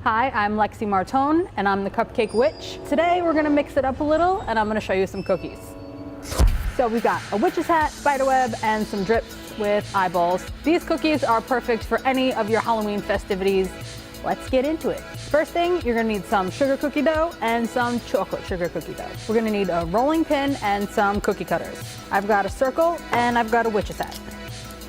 Hi, I'm Lexi Martone, and I'm the Cupcake Witch. Today we're gonna mix it up a little, and I'm gonna show you some cookies. So we've got a witch's hat, spiderweb, and some drips with eyeballs. These cookies are perfect for any of your Halloween festivities. Let's get into it. First thing, you're gonna need some sugar cookie dough and some chocolate sugar cookie dough. We're gonna need a rolling pin and some cookie cutters. I've got a circle and I've got a witch's hat.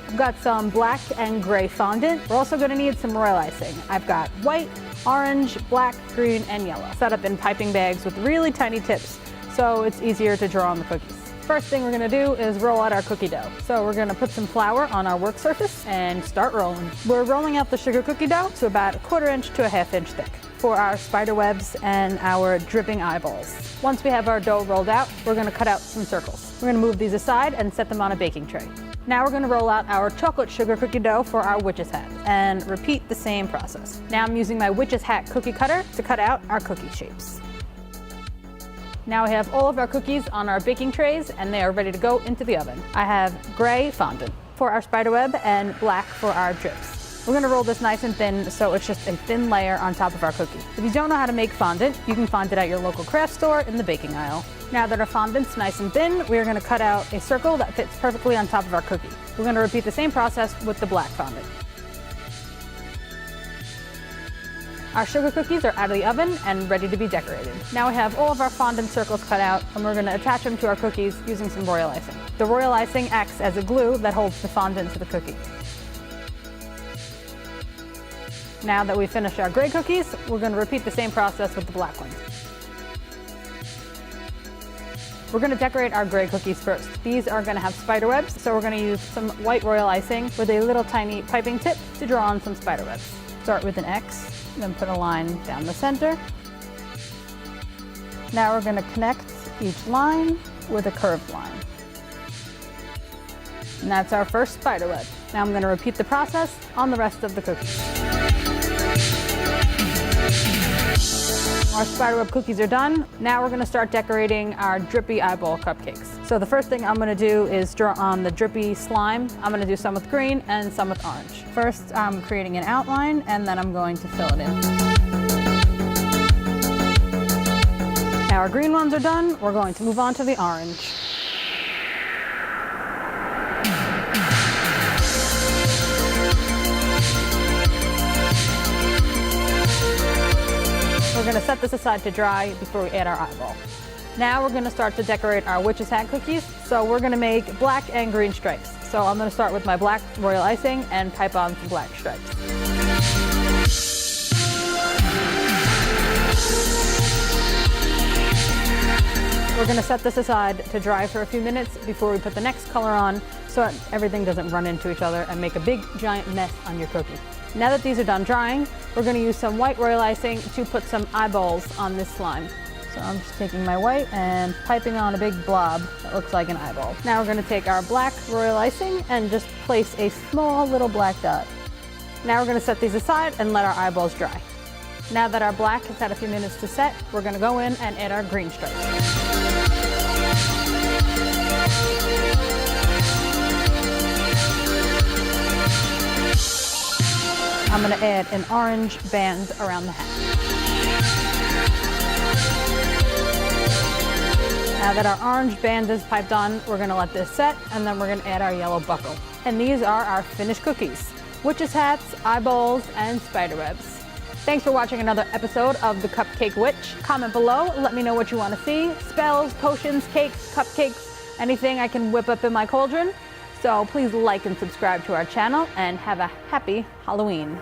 I've got some black and gray fondant. We're also gonna need some royal icing. I've got white, orange, black, green, and yellow. Set up in piping bags with really tiny tips, so it's easier to draw on the cookies. First thing we're gonna do is roll out our cookie dough. So we're gonna put some flour on our work surface and start rolling. We're rolling out the sugar cookie dough to about a 1/4 inch to a 1/2 inch thick for our spider webs and our dripping eyeballs. Once we have our dough rolled out, we're gonna cut out some circles. We're gonna move these aside and set them on a baking tray. Now we're gonna roll out our chocolate sugar cookie dough for our witch's hat and repeat the same process. Now I'm using my witch's hat cookie cutter to cut out our cookie shapes. Now we have all of our cookies on our baking trays and they are ready to go into the oven. I have gray fondant for our spiderweb and black for our drips. We're gonna roll this nice and thin so it's just a thin layer on top of our cookie. If you don't know how to make fondant, you can find it at your local craft store in the baking aisle. Now that our fondant's nice and thin, we're gonna cut out a circle that fits perfectly on top of our cookie. We're gonna repeat the same process with the black fondant. Our sugar cookies are out of the oven and ready to be decorated. Now we have all of our fondant circles cut out and we're gonna attach them to our cookies using some royal icing. The royal icing acts as a glue that holds the fondant to the cookie. Now that we've finished our gray cookies, we're gonna repeat the same process with the black ones. We're gonna decorate our gray cookies first. These are gonna have spider webs, so we're gonna use some white royal icing with a little tiny piping tip to draw on some spider webs. Start with an X, then put a line down the center. Now we're gonna connect each line with a curved line. And that's our first spider web. Now I'm gonna repeat the process on the rest of the cookies. Our spiderweb cookies are done. Now we're gonna start decorating our drippy eyeball cupcakes. So the first thing I'm gonna do is draw on the drippy slime. I'm gonna do some with green and some with orange. First, I'm creating an outline and then I'm going to fill it in. Now our green ones are done. We're going to move on to the orange. We're gonna set this aside to dry before we add our eyeball. Now we're gonna start to decorate our witch's hat cookies. So we're gonna make black and green stripes. So I'm gonna start with my black royal icing and pipe on some black stripes. We're gonna set this aside to dry for a few minutes before we put the next color on so everything doesn't run into each other and make a big giant mess on your cookie. Now that these are done drying, we're gonna use some white royal icing to put some eyeballs on this slime. So I'm just taking my white and piping on a big blob that looks like an eyeball. Now we're gonna take our black royal icing and just place a small little black dot. Now we're gonna set these aside and let our eyeballs dry. Now that our black has had a few minutes to set, we're gonna go in and add our green stripes. I'm gonna add an orange band around the hat. Now that our orange band is piped on, we're gonna let this set and then we're gonna add our yellow buckle. And these are our finished cookies. Witch's hats, eyeballs, and spiderwebs. Thanks for watching another episode of The Cupcake Witch. Comment below, let me know what you wanna see. Spells, potions, cakes, cupcakes, anything I can whip up in my cauldron. So please like and subscribe to our channel and have a happy Halloween.